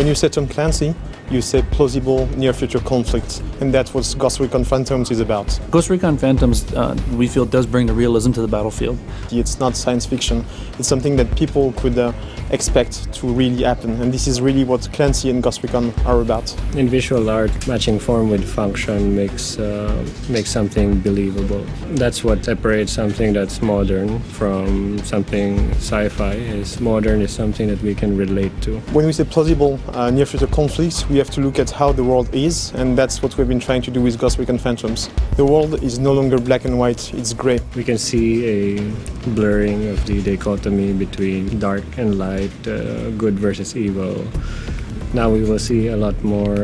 When you say Tom Clancy, you say plausible near-future conflict, and that's what Ghost Recon Phantoms is about. Ghost Recon Phantoms, we feel, does bring the realism to the battlefield. It's not science fiction. It's something that people could expect to really happen, and this is really what Clancy and Ghost Recon are about. In visual art, matching form with function makes something believable. That's what separates something that's modern from something sci-fi. Modern is something that we can relate to. When we say plausible near-future conflicts, we have to look at how the world is, and that's what we've been trying to do with Ghost Recon Phantoms. The world is no longer black and white, it's grey. We can see a blurring of the dichotomy between dark and light, good versus evil. Now we will see a lot more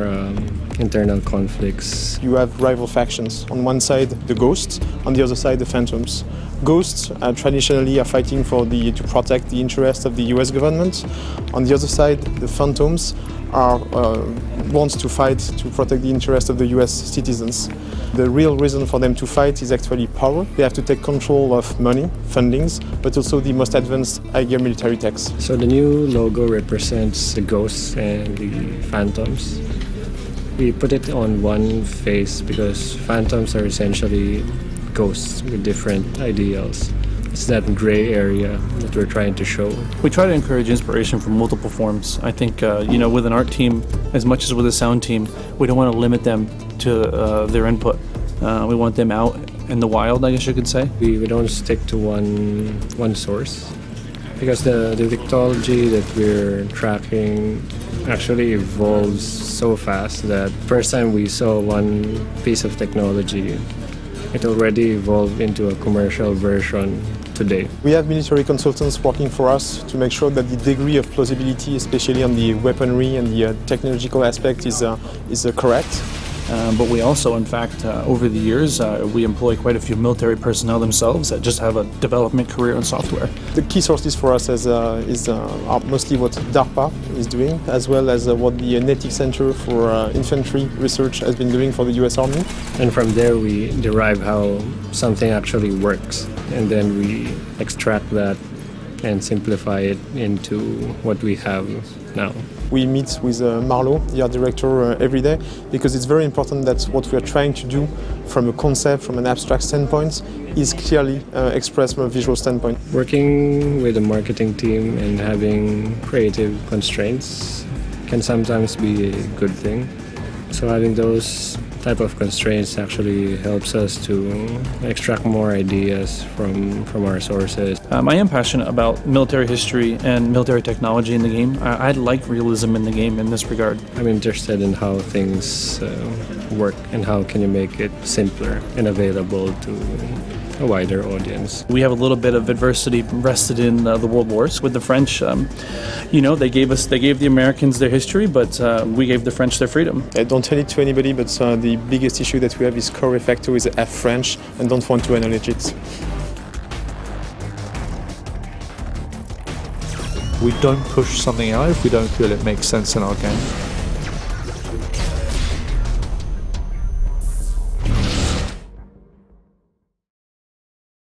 internal conflicts. You have rival factions. On one side, the Ghosts, on the other side, the Phantoms. Ghosts traditionally are fighting to protect the interests of the US government. On the other side, the Phantoms wants to fight to protect the interests of the US citizens. The real reason for them to fight is actually power. They have to take control of money, fundings, but also the most advanced high-gear military techs. So the new logo represents the Ghosts and the Phantoms. We put it on one face because Phantoms are essentially ghosts with different ideals. It's that gray area that we're trying to show. We try to encourage inspiration from multiple forms. I think, with an art team, as much as with a sound team, we don't want to limit them to their input. We want them out in the wild, I guess you could say. We don't stick to one source because the technology that we're tracking actually evolves so fast that first time we saw one piece of technology, it already evolved into a commercial version today. We have military consultants working for us to make sure that the degree of plausibility, especially on the weaponry and the technological aspect, is correct. But we also, in fact, over the years, we employ quite a few military personnel themselves that just have a development career in software. The key sources for us are mostly what DARPA is doing, as well as what the Netic Center for Infantry Research has been doing for the US Army. And from there we derive how something actually works, and then we extract that and simplify it into what we have now. We meet with Marlo, the art director, every day because it's very important that what we are trying to do from a concept, from an abstract standpoint, is clearly expressed from a visual standpoint. Working with a marketing team and having creative constraints can sometimes be a good thing. So having those type of constraints actually helps us to extract more ideas from our sources. I am passionate about military history and military technology in the game. I like realism in the game in this regard. I'm interested in how things work and how can you make it simpler and available to a wider audience. We have a little bit of adversity rested in the World Wars with the French. They gave the Americans their history, but we gave the French their freedom. Don't tell it to anybody, but the biggest issue that we have is core refactor is F French and don't want to acknowledge it. We don't push something out if we don't feel it makes sense in our game.